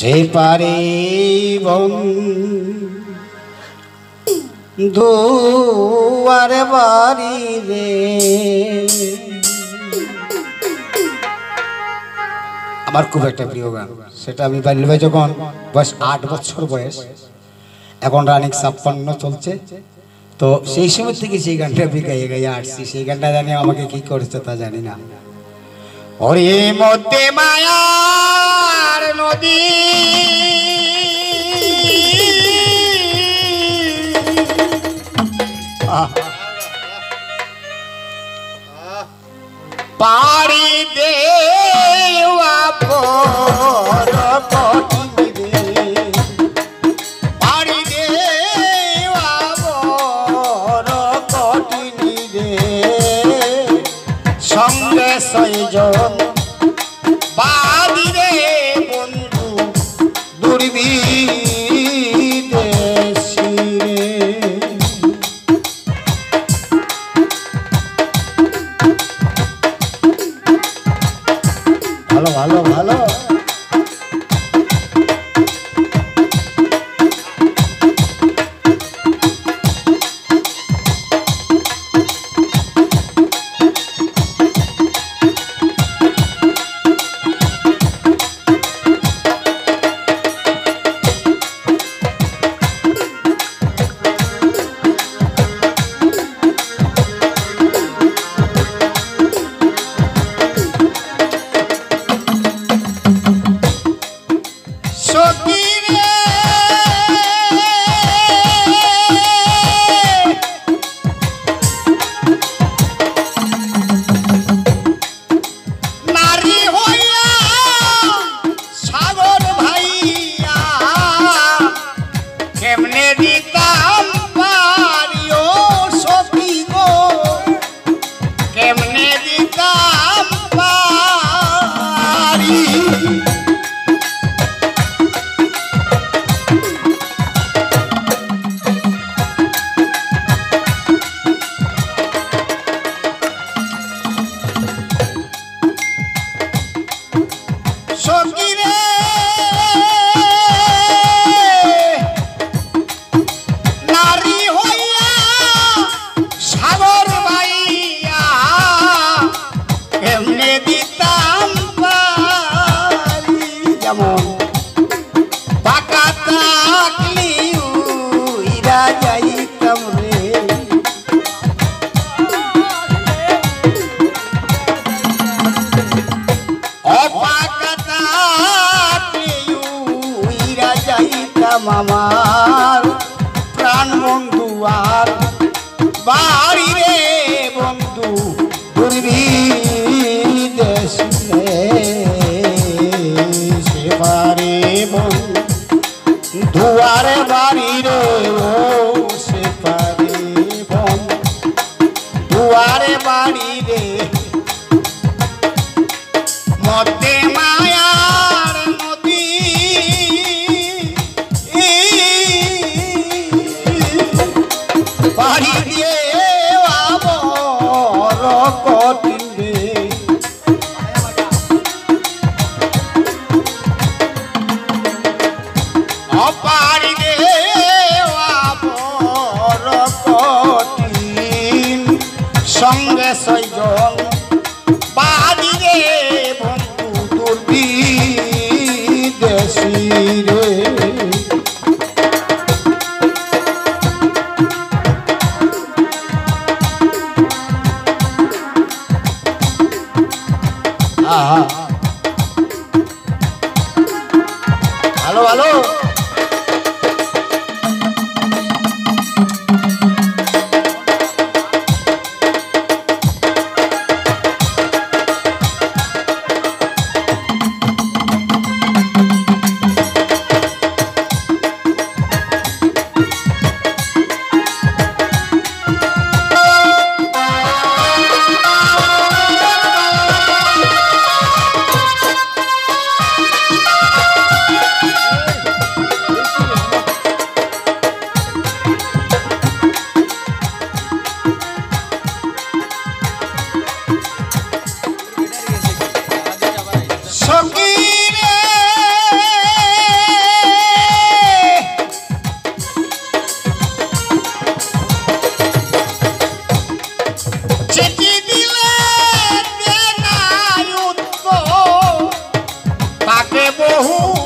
সে পারে বন্ধু আর বাড়ি রে। আমার খুব একটা প্রিয় গান, সেটা আমি বাল্যবে যখন বয়স 8 বছর বয়স, এখন রানিং 56 চলছে, তো সেই সময় থেকে সেই গানটা আমি গাইয়ে গাইয়ে আসছি। সেই গানটা জানি আমাকে কি করেছে তা জানি না। ওরে মধ্যে মায়ার নদী পাড়ি দেওয়া পর কঠিন রে, পাড়ি দেওয়া পর কঠিন রে, সঙ্গে 6 জন বাদি রে বন্ধু দুর্বিদেশী রে। ভালো ভালো ভালো। আমার প্রাণ বন্ধু আর বাড়ি রে বন্ধু দুর্বিদেশী রে, সে পারে বন্ধু আর বাড়ি রে, ও সে পারে বন্ধু আর বাড়ি রে, মধ্যে মায়ার নদী পাড়ি দিয়ে বড় কঠিন রে, পাড়ি দেওয়া বড় কঠিন, সঙ্গে 6 জন বাদি রে বন্ধু দুর্বিদেশী রে। ভালো ভালো। বহু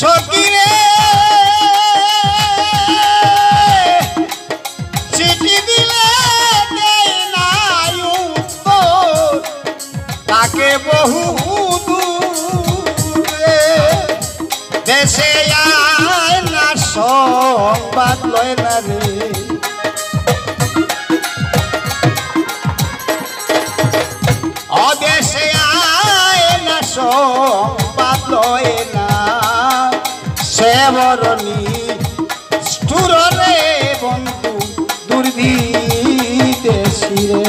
সকিরে চিঠি দিলে দেয় না উত্তর তাকে বহু দূরে দেশে আয় না সংবাদ লয় না রে অদেশে আয় না সংবাদ লয় না সেবরণী স্টুরে বন্ধু দুর্বিদেশী রে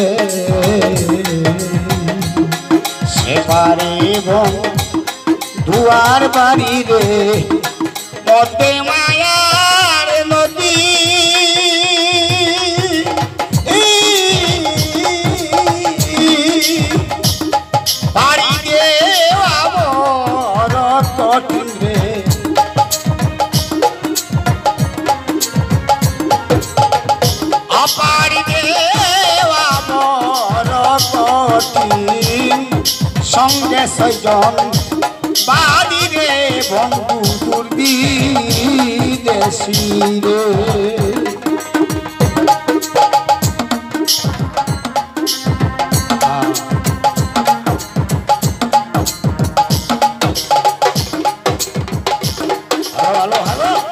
সেপারে দুয়ার বাড়ি রে মধ্যে মায়ার নদী বাড়ি দেওয়া বড় কঠিন রে অপারি দেওয়া বড় কঠিন সঙ্গে ছয়জন বাড়ি রে বন্ধু দুর্বিদেশী রে হ্যালো হ্যালো রে